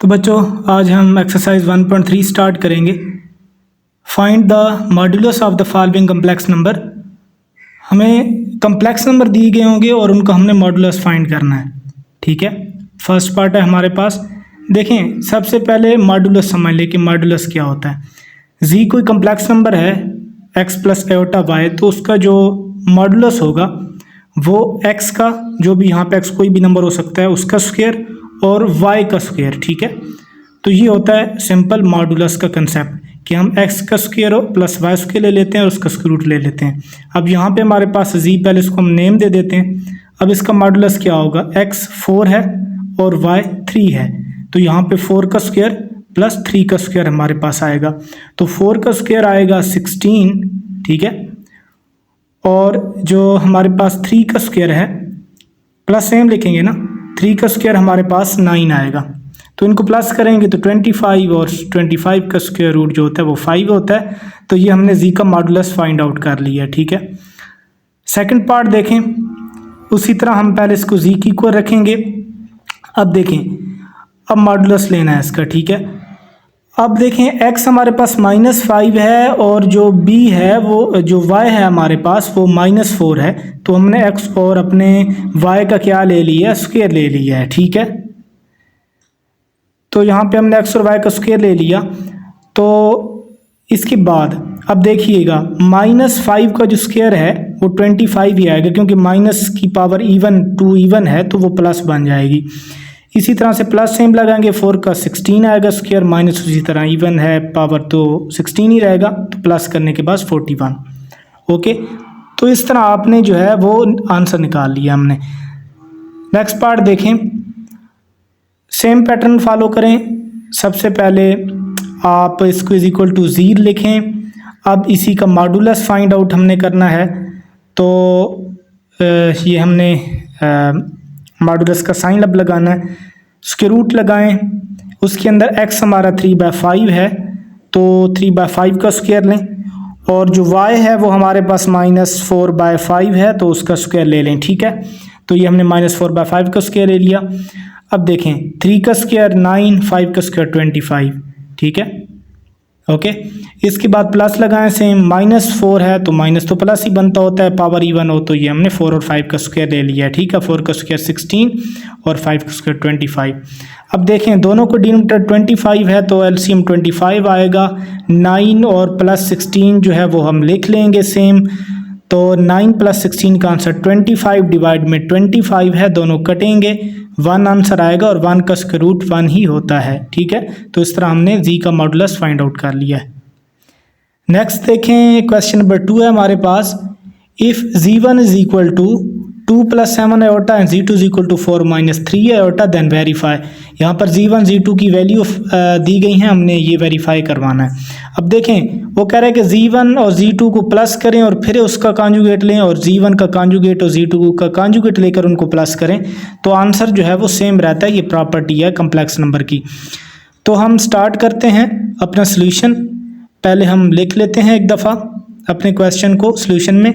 तो बच्चों आज हम एक्सरसाइज 1.3 स्टार्ट करेंगे। Find the modulus of the following complex number. हमें कम्प्लेक्स नंबर दिए गए होंगे और उनका हमने मॉड्यूलस फाइंड करना है। ठीक है, फर्स्ट पार्ट है हमारे पास। देखें, सबसे पहले मॉड्यूलस समझ लें कि मॉड्यूलस क्या होता है। जी कोई कम्प्लेक्स नंबर है x प्लस एटा वाई, तो उसका जो मॉड्यूलस होगा वो x का, जो भी यहाँ पे x कोई भी नंबर हो सकता है, उसका स्क्वायर और y का स्क्वायर। ठीक है, तो ये होता है सिंपल मॉड्यूलस का कंसेप्ट कि हम x का स्क्वायर प्लस y स्क्वायर ले लेते हैं और उसका स्क्वायर रूट ले लेते हैं। अब यहाँ पे हमारे पास z, पहले इसको हम नेम दे देते हैं। अब इसका मॉड्यूलस क्या होगा, x 4 है और y 3 है, तो यहाँ पे 4 का स्क्वायर प्लस 3 का स्क्वायर हमारे पास आएगा, तो 4 का स्क्वायर आएगा 16। ठीक है, और जो हमारे पास 3 का स्क्वायर है प्लस सेम लिखेंगे ना, 3 का स्क्वायर हमारे पास 9 आएगा, तो इनको प्लस करेंगे तो 25 और 25 का स्क्वायर रूट जो होता है वो 5 होता है। तो ये हमने जी का मॉड्यूलस फाइंड आउट कर लिया। ठीक है, सेकंड पार्ट देखें, उसी तरह हम पहले इसको जी की इक्वल रखेंगे। अब देखें, अब मॉड्यूलस लेना है इसका। ठीक है, अब देखें x हमारे पास -5 है और जो b है वो, जो y है हमारे पास वो -4 है, तो हमने x और अपने y का क्या ले लिया, स्क्वायर ले लिया है। ठीक है, तो यहाँ पे हमने x और y का स्क्वायर ले लिया। तो इसके बाद अब देखिएगा, -5 का जो स्क्वायर है वो 25 ही आएगा, क्योंकि माइनस की पावर इवन 2 इवन है तो वो प्लस बन जाएगी। इसी तरह से प्लस सेम लगाएंगे, 4 का 16 आएगा स्क्वायर, माइनस उसी तरह इवन है पावर तो 16 ही रहेगा, तो प्लस करने के बाद 41। ओके, तो इस तरह आपने जो है वो आंसर निकाल लिया हमने। नेक्स्ट पार्ट देखें, सेम पैटर्न फॉलो करें। सबसे पहले आप इसको इज इक्वल टू 0 लिखें। अब इसी का मॉड्यूलस फाइंड आउट हमने करना है, तो ये हमने मॉड्यूलस का साइन अब लगाना है, स्क्वायर रूट लगाएं। उसके अंदर x हमारा 3/5 है, तो 3/5 का स्क्वायर लें, और जो y है वो हमारे पास -4/5 है, तो उसका स्क्वायर ले लें। ठीक है, तो ये हमने -4/5 का स्क्वायर ले लिया। अब देखें, 3 का स्क्वायर 9, 5 का स्क्वायर 25। ठीक है, ओके, इसके बाद प्लस लगाएं सेम, -4 है तो माइनस तो प्लस ही बनता होता है, पावर इवन हो, तो ये हमने 4 और 5 का स्क्वायर ले लिया है। ठीक है, 4 का स्क्वायर 16 और 5 का स्क्वायर 25। अब देखें, दोनों को डिनोमिनेटर 25 है तो एलसीएम 25 आएगा। 9 और प्लस 16 जो है वो हम लिख लेंगे सेम, तो 9 + 16 का आंसर 25 डिवाइड में 25 है, दोनों कटेंगे, 1 आंसर आएगा और 1 का स्क्वायर रूट 1 ही होता है। ठीक है, तो इस तरह हमने जी का मॉड्यूलस फाइंड आउट कर लिया है। नेक्स्ट देखें, क्वेश्चन नंबर 2 है हमारे पास। If z1 is equal to 2 + 7 iota and z2 is equal to 4 - 3 iota, then verify. यहाँ पर z1 z2 की वैल्यू दी गई हैं, हमने ये वेरीफाई करवाना है। अब देखें, वो कह रहे हैं कि z1 और z2 को प्लस करें और फिर उसका कॉन्जुगेट लें, और z1 का कॉन्जुगेट और z2 का कॉन्जुगेट लेकर उनको प्लस करें, तो आंसर जो है वो सेम रहता है। ये प्रॉपर्टी है कम्प्लेक्स नंबर की। तो हम स्टार्ट करते हैं अपना सोल्यूशन। पहले हम लिख लेते हैं एक दफ़ा अपने क्वेश्चन को सोल्यूशन में।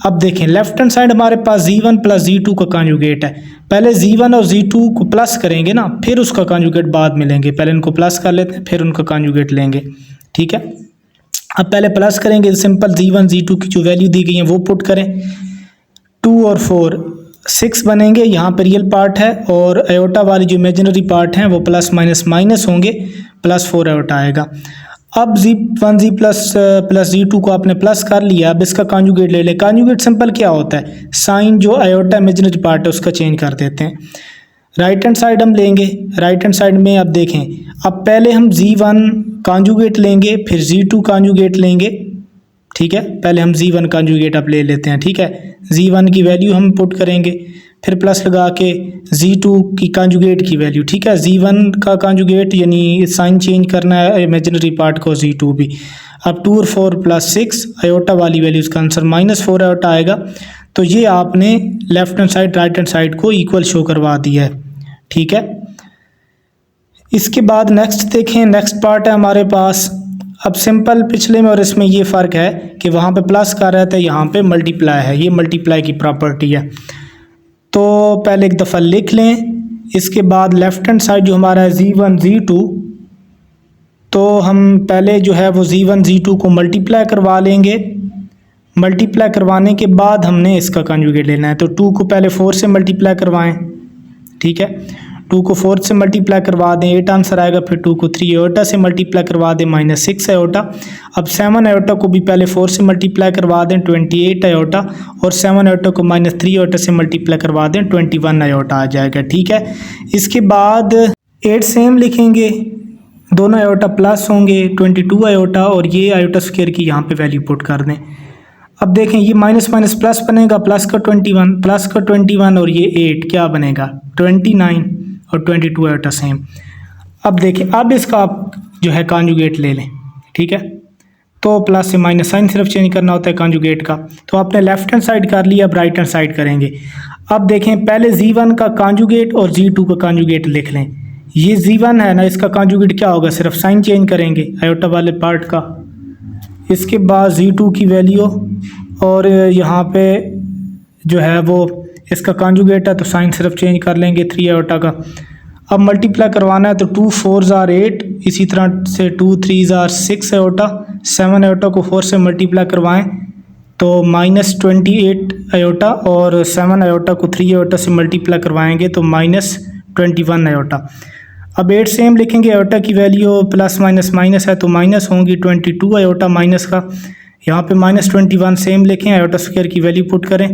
अब देखें, लेफ्ट हैंड साइड हमारे पास z1 + z2 का कॉन्जुगेट है। पहले z1 और z2 को प्लस करेंगे ना, फिर उसका कॉन्जुगेट बाद में लेंगे। पहले इनको प्लस कर लेते हैं, फिर उनका कॉन्जुगेट लेंगे। ठीक है, अब पहले प्लस करेंगे, सिंपल z1 z2 की जो वैल्यू दी गई है वो पुट करें। 2 और 4 6 बनेंगे, यहाँ पर रियल पार्ट है, और आयोटा वाली जो इमेजिनरी पार्ट हैं वो प्लस माइनस माइनस होंगे, +4 आयोटा आएगा। अब z1 z प्लस z2 को आपने प्लस कर लिया। अब इसका कॉन्जुगेट ले ले। कॉन्जुगेट सिंपल क्या होता है, साइन जो आयोटा इमेजिनरी पार्ट है उसका चेंज कर देते हैं। राइट हैंड साइड हम लेंगे, राइट हैंड साइड में अब देखें, अब पहले हम z1 कॉन्जुगेट लेंगे, फिर z2 कॉन्जुगेट लेंगे। ठीक है, पहले हम z1 कॉन्जुगेट अब ले लेते हैं। ठीक है, z1 की वैल्यू हम पुट करेंगे, फिर प्लस लगा के z2 की कॉन्जुगेट की वैल्यू। ठीक है, z1 का कॉन्जुगेट यानी साइन चेंज करना है इमेजिनरी पार्ट को, z2 भी। अब 2 और 4 + 6 आयोटा वाली वैल्यू, इसका आंसर -4 आयोटा आएगा। तो ये आपने left hand side right hand side को इक्वल शो करवा दिया है। ठीक है, इसके बाद नेक्स्ट देखें, नेक्स्ट पार्ट है हमारे पास। अब सिंपल पिछले में और इसमें ये फ़र्क है कि वहाँ पे प्लस का रहता है, यहाँ पे मल्टीप्लाई है, ये मल्टीप्लाई की प्रॉपर्टी है। तो पहले एक दफ़ा लिख लें, इसके बाद लेफ़्ट हैंड साइड जो हमारा है Z1 Z2, तो हम पहले जो है वो Z1 Z2 को मल्टीप्लाई करवा लेंगे। मल्टीप्लाई करवाने के बाद हमने इसका कंजुगेट लेना है। तो 2 को पहले 4 से मल्टीप्लाई करवाएं, ठीक है। 2 को 4 से मल्टीप्लाई करवा दें, 8 आंसर आएगा। फिर 2 को 3 आयोटा से मल्टीप्लाई करवा दें, -6 आयोटा। अब 7 आयोटा को भी पहले 4 से मल्टीप्लाई करवा दें, 28 आयोटा। और 7 आयोटा को -3 आयोटा से मल्टीप्लाई करवा दें, 21 आयोटा आ जाएगा, ठीक है। इसके बाद 8 सेम लिखेंगे, दोनों आयोटा प्लस होंगे, 22 आयोटा। और ये आयोटा स्क्वायर की यहाँ पे वैल्यू पुट कर दें। अब देखें ये माइनस माइनस प्लस बनेगा, प्लस का 21, प्लस का 21 और ये 8 क्या बनेगा 29 और 22 आयोटा सेम। अब देखें, अब इसका आप जो है कॉन्जुगेट ले लें, ठीक है। तो प्लस से माइनस साइन सिर्फ चेंज करना होता है कॉन्जुगेट का। तो आपने लेफ्ट हैंड साइड कर लिया, अब राइट हैंड साइड करेंगे। अब देखें, पहले Z1 का कॉन्जुगेट और Z2 का कॉन्जुगेट लिख लें। ये Z1 है ना, इसका कॉन्जुगेट क्या होगा, सिर्फ साइन चेंज करेंगे आयोटा वाले पार्ट का। इसके बाद Z2 की वैल्यू और यहाँ पे जो है वो इसका कॉन्जुगेट है, तो साइन सिर्फ चेंज कर लेंगे 3 आयोटा का। अब मल्टीप्लाई करवाना है, तो 2 4 आर 8, इसी तरह से 2 3 आर 6 आयोटा। 7 आयोटा को 4 से मल्टीप्लाई करवाएं तो -28 आयोटा, और 7 आयोटा को 3 आयोटा से मल्टीप्लाई करवाएंगे तो -21 आयोटा। अब 8 सेम लिखेंगे, आयोटा की वैल्यू प्लस माइनस माइनस है तो माइनस होंगी, 22 आयोटा माइनस का। यहाँ पे -21 सेम लिखें, आयोटा स्क्वायर की वैल्यू पुट करें।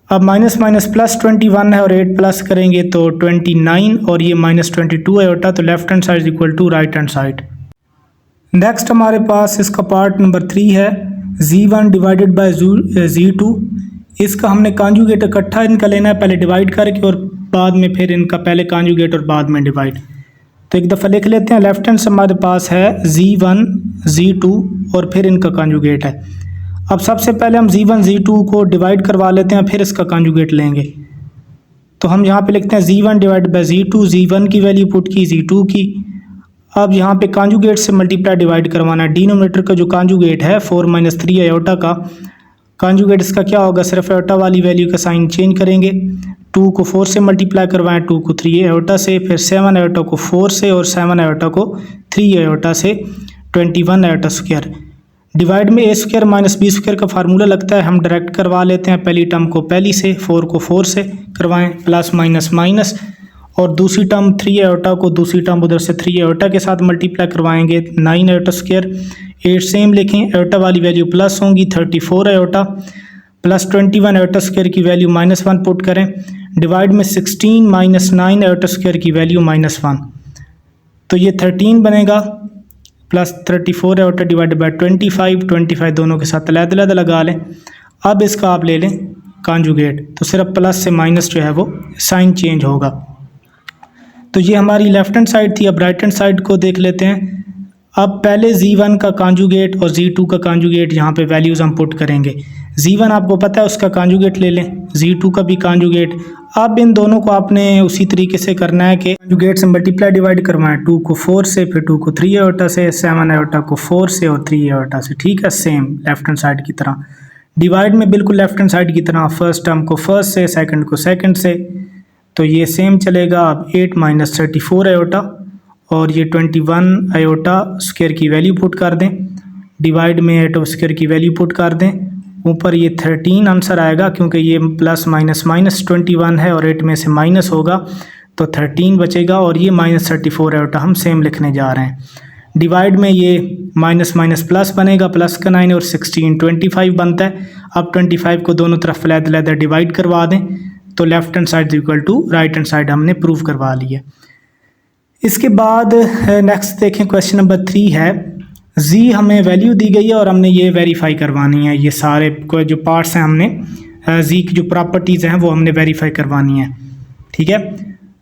अब माइनस माइनस प्लस 21 है और 8 प्लस करेंगे तो 29 और ये -22 आयोटा। तो left hand side equal to right hand side. Next हमारे पास इसका पार्ट नंबर 3 है, Z1 डिवाइडेड बाय Z2। इसका हमने कॉन्जुगेट इकट्ठा इनका लेना है, पहले डिवाइड करके और बाद में फिर इनका पहले कॉन्जुगेट और बाद में डिवाइड। तो एक दफ़ा लिख लेते हैं। लेफ्ट हैंड से हमारे पास है Z1 Z2 और फिर इनका कॉन्जुगेट है। अब सबसे पहले हम Z1 Z2 को डिवाइड करवा लेते हैं, फिर इसका कॉन्जुगेट लेंगे। तो हम यहाँ पे लिखते हैं Z1 divide by Z2, Z1 की वैल्यू पुट की, Z2 की। अब यहाँ पे कॉन्जुगेट से मल्टीप्लाई डिवाइड करवाना है। डिनोमिनेटर का जो कॉन्जुगेट है 4 - 3 आयोटा का कॉन्जुगेट इसका क्या होगा, सिर्फ आयोटा वाली वैल्यू का साइन चेंज करेंगे। 2 को 4 से मल्टीप्लाई करवाएं, 2 को 3 आयोटा से, फिर 7 आयोटा को 4 से और 7 आयोटा को 3 आयोटा से, 21 आयोटा स्क्वायर। डिवाइड में a square minus b square का फार्मूला लगता है, हम डायरेक्ट करवा लेते हैं। पहली टर्म को पहली से, 4 को 4 से करवाएं, प्लस माइनस माइनस। और दूसरी टर्म 3 आयोटा को दूसरी टर्म उधर से 3 आयोटा के साथ मल्टीप्लाई करवाएंगे, 9 आयोटा स्क्वायर। 8 सेम लिखें, आयोटा वाली वैल्यू प्लस होंगी, 34 आयोटा प्लस 21 आयोटा स्क्वायर की वैल्यू -1 पुट करें। डिवाइड में 16 - 9 आयोटा स्क्वायर की वैल्यू -1, तो ये 13 बनेगा। प्लस 34 आयोटा डिवाइडेड बाय 25 दोनों के साथ अलग-अलग लगा लें। अब इसका आप ले लें कॉन्जुगेट, तो सिर्फ प्लस से माइनस जो है वो साइन चेंज होगा। तो ये हमारी लेफ्ट हैंड साइड थी। अब राइट हैंड साइड को देख लेते हैं। अब पहले Z1 का कॉन्जुगेट और Z2 का कॉन्जुगेट यहाँ पे वैल्यूज़ हम पुट करेंगे। Z1 आपको पता है, उसका कॉन्जुगेट ले लें, Z2 का भी कॉन्जुगेट। अब इन दोनों को आपने उसी तरीके से करना है कि कॉन्जुगेट से मल्टीप्लाई डिवाइड करवाएं, 2 को 4 से, फिर 2 को 3 आयोटा से, 7 आयोटा को 4 से और 3 आयोटा से, ठीक है, सेम लेफ्ट हैंड साइड की तरह। डिवाइड में बिल्कुल लेफ्ट हैंड साइड की तरह, फर्स्ट टर्म को फर्स्ट से, सेकंड को सेकंड से, तो ये सेम चलेगा। अब 8 - 34 आयोटा और ये 21 आयोटा स्क्वायर की वैल्यू पुट कर दें। डिवाइड में आयोटा स्क्वायर की वैल्यू पुट कर दें। ऊपर ये 13 आंसर आएगा, क्योंकि ये प्लस माइनस माइनस 21 है और 8 में से माइनस होगा तो 13 बचेगा। और ये -34 आयोटा हम सेम लिखने जा रहे हैं। डिवाइड में ये माइनस माइनस प्लस बनेगा, प्लस का 9 और 16 25 बनता है। अब 25 को दोनों तरफ अलग-अलग डिवाइड करवा दें, तो left hand side equal to right hand side हमने प्रूव करवा लिया। इसके बाद नेक्स्ट देखें, क्वेश्चन नंबर 3 है। जी हमें वैल्यू दी गई है और हमने ये वेरीफाई करवानी है। ये सारे जो पार्ट्स हैं हमने जी की जो प्रॉपर्टीज़ हैं वो हमने वेरीफाई करवानी है, ठीक है।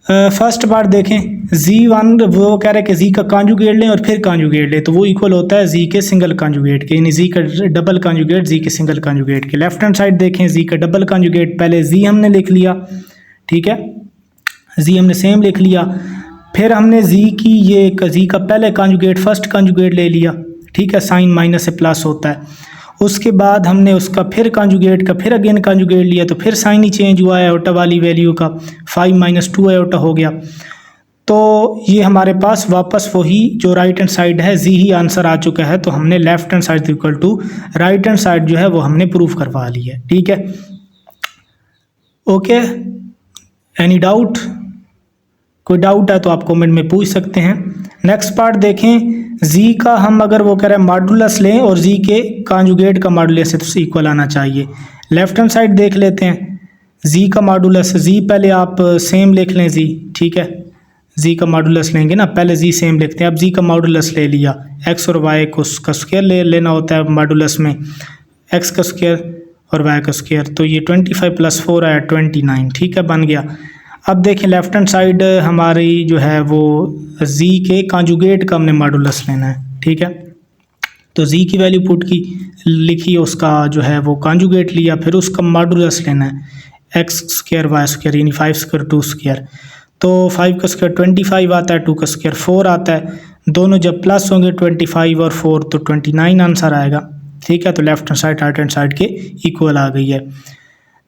फर्स्ट पार्ट देखें, Z1 वो कह रहे हैं कि जी का कॉन्जुगेट लें और फिर कॉन्जुगेट लें, तो वो इक्वल होता है जी के सिंगल कॉन्जुगेट के, यानी जी का डबल कॉन्जुगेट जी के सिंगल कॉन्जुगेट के। लेफ्ट हैंड साइड देखें, जी का डबल कॉन्जुगेट, पहले जी हमने लिख लिया, ठीक है, जी हमने सेम लिख लिया। फिर हमने जी की ये जी का पहले कॉन्जुगेट फर्स्ट कॉन्जुगेट ले लिया, ठीक है, साइन माइनस से प्लस होता है। उसके बाद हमने उसका फिर कॉन्जुगेट का फिर अगेन कॉन्जुगेट लिया तो फिर साइन ही चेंज हुआ है आयोटा वाली वैल्यू का, 5 - 2 आयोटा हो गया। तो ये हमारे पास वापस वही जो राइट हैंड साइड है जी ही आंसर आ चुका है। तो हमने left hand side equal to right hand side जो है वो हमने प्रूफ करवा ली है। ठीक है, ओके, एनी डाउट? कोई डाउट है तो आप कमेंट में पूछ सकते हैं। नेक्स्ट पार्ट देखें, जी का हम अगर वो कह रहे हैं मॉडुलस लें और जी के कॉन्जुगेट का मॉडुलस है तो इक्वल आना चाहिए। लेफ्ट हैंड साइड देख लेते हैं, जी का मॉडुलस, जी पहले आप सेम लिख लें जी, ठीक है, जी का मॉडुलस लेंगे ना, पहले जी सेम लिखते हैं। अब जी का मॉडुलस ले लिया, एक्स और वाई को का स्क्वायर लेना होता है मॉडुलस में, एक्स का स्क्वायर और वाई का स्क्वायर, तो ये 25 + 4 आया 29, ठीक है, बन गया। अब देखें लेफ्ट हैंड साइड हमारी जो है वो जी के कॉन्जुगेट का हमने मॉडुलस लेना है। ठीक है, तो जी की वैल्यू पुट की लिखी, उसका जो है वो कॉन्जुगेट लिया, फिर उसका मॉडुलस लेना है, एक्स स्क्वायर वाई स्क्वायर यानी 5 स्क्वायर 2 स्क्वायर। तो 5 का स्क्वायर 25 आता है, 2 का स्क्वायर 4 आता है, दोनों जब प्लस होंगे 25 और 4 तो 29 आंसर आएगा। ठीक है, तो left hand side right hand side के इक्वल आ गई है।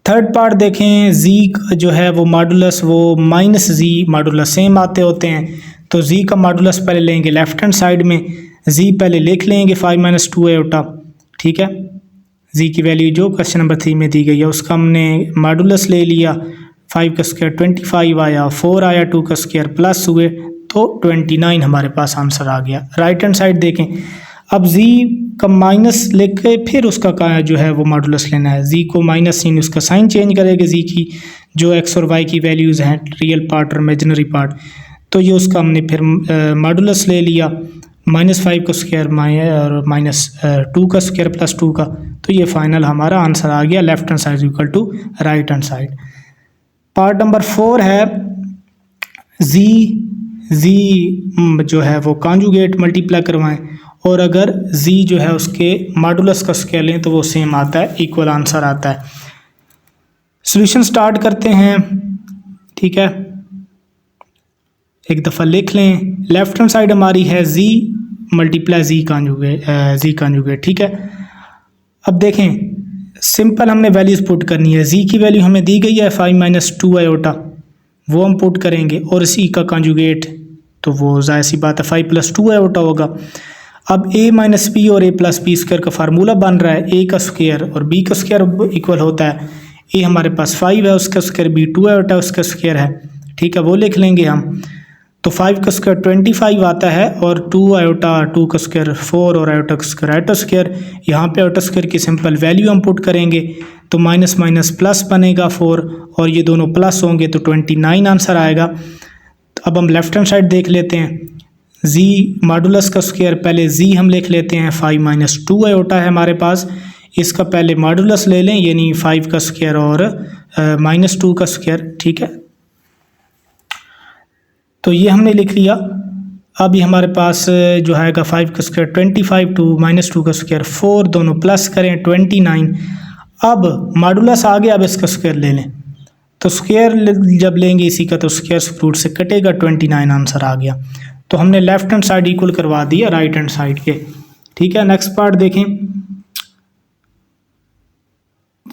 थर्ड पार्ट देखें, जी का जो है वो मॉडुलस वो -जी मॉडुलस सेम आते होते हैं। तो जी का मॉडुलस पहले लेंगे लेफ्ट हैंड साइड में, जी पहले लिख लेंगे 5 - 2 आयोटा। ठीक है, जी की वैल्यू जो क्वेश्चन नंबर 3 में दी गई है उसका हमने मॉडुलस ले लिया, 5 का स्क्वायर 25 आया, 4 आया, 2 का स्क्वायर प्लस हुए तो 29 हमारे पास आंसर आ गया। राइट हैंड साइड देखें, अब जी का माइनस लेके फिर उसका का जो है वो मॉडुलस लेना है, जी को माइनस इन उसका साइन चेंज करेंगे जी की, जो एक्स और वाई की वैल्यूज़ हैं रियल पार्ट और इमेजिनरी पार्ट, तो ये उसका हमने फिर मॉडुलस ले लिया, -5 का स्क्वायर और -2 का स्क्वायर प्लस 2 का, तो ये फाइनल हमारा आंसर आ गया left hand side equal to right hand side. Part number 4 है, जी जो है वो कॉन्जुगेट मल्टीप्लाई करवाएं और अगर जी जो है उसके मॉडुलस का स्क्वायर लें तो वो सेम आता है, इक्वल आंसर आता है। सॉल्यूशन स्टार्ट करते हैं। ठीक है, एक दफ़ा लिख लें, लेफ्ट हैंड साइड हमारी है जी मल्टीप्लाई जी कॉन्जुगेट। ठीक है, अब देखें सिंपल हमने वैल्यूज़ पुट करनी है, जी की वैल्यू हमें दी गई है 5 - 2 आयोटा, वो हम पुट करेंगे, और सी का कॉन्जुगेट तो वो जाहिर सी बात है 5 + 2 आयोटा होगा। अब a - b और a + b स्क्वायर का फार्मूला बन रहा है, a का स्क्वायर और b का स्क्वायर इक्वल होता है, a हमारे पास 5 है उसका स्क्वायर, b 2 आयोटा उसका स्क्वायर है। ठीक है, वो लिख लेंगे हम, तो 5 का स्क्वायर 25 आता है और 2 आयोटा 2 का स्क्वायर 4 और आयोटा का स्क्वायर आयोटा स्क्वायर, यहाँ पे आयोटा स्क्वायर की सिंपल वैल्यू हम पुट करेंगे तो माइनस माइनस प्लस बनेगा 4 और ये दोनों प्लस होंगे तो 29 आंसर आएगा। तो अब हम लेफ्ट हैंड साइड देख लेते हैं, जी मॉडुलस का स्क्वायर पहले जी हम लिख लेते हैं, 5 - 2 आयोटा है हमारे पास, इसका पहले मॉडुलस ले लें यानी 5 का स्क्वायर और -2 का स्क्वायर। ठीक है, तो ये हमने लिख लिया। अब ये हमारे पास जो आएगा 5 का स्क्वायर 25 टू -2 का स्क्वायर 4, दोनों प्लस करें 29। अब मॉडुलस आ गया, अब इसका स्क्वायर ले लें, तो स्क्वायर जब लेंगे इसी का तो स्क्वायर रूट से कटेगा, 29 आंसर आ गया। तो हमने लेफ्ट हैंड साइड इक्वल करवा दिया राइट हैंड साइड के। ठीक है, नेक्स्ट पार्ट देखें,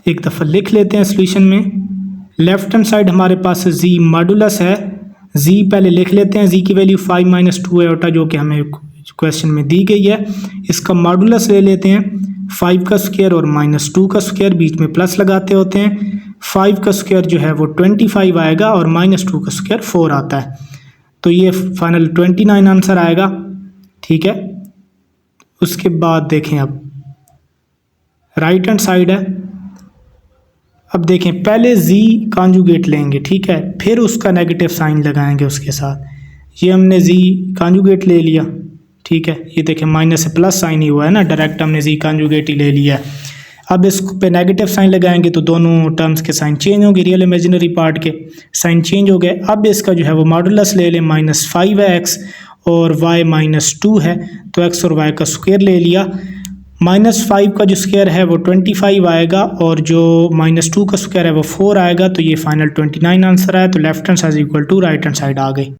एक दफ़ा लिख लेते हैं सॉल्यूशन में। लेफ्ट हैंड साइड हमारे पास जी मॉडुलस है, जी पहले लिख लेते हैं, जी की वैल्यू 5 - 2 आयोटा जो कि हमें क्वेश्चन में दी गई है, इसका मॉडुलस ले लेते हैं 5 का स्क्वायर और -2 का स्क्वायर, बीच में प्लस लगाते होते हैं। 5 का स्क्वायर जो है वो 25 आएगा और -2 का स्क्वायर 4 आता है, तो ये फाइनल 29 आंसर आएगा। ठीक है, उसके बाद देखें अब राइट हैंड साइड है, अब देखें पहले जी कॉन्जुगेट लेंगे, ठीक है, फिर उसका नेगेटिव साइन लगाएंगे उसके साथ। ये हमने जी कॉन्जुगेट ले लिया, ठीक है, ये देखें माइनस से प्लस साइन ही हुआ है ना, डायरेक्ट हमने जी कॉन्जुगेट ही ले लिया। अब इस पे नेगेटिव साइन लगाएंगे तो दोनों टर्म्स के साइन चेंज होंगे, रियल इमेजिनरी पार्ट के साइन चेंज हो गए। अब इसका जो है वो मॉडुलस ले लें, -5 है एक्स और y -2 है, तो एक्स और y का स्क्वायर ले लिया। -5 का जो स्क्वायर है वो 25 आएगा और जो -2 का स्क्वायर है वो 4 आएगा, तो ये फाइनल 29 आंसर आया। तो left hand side equal to right hand side आ गई।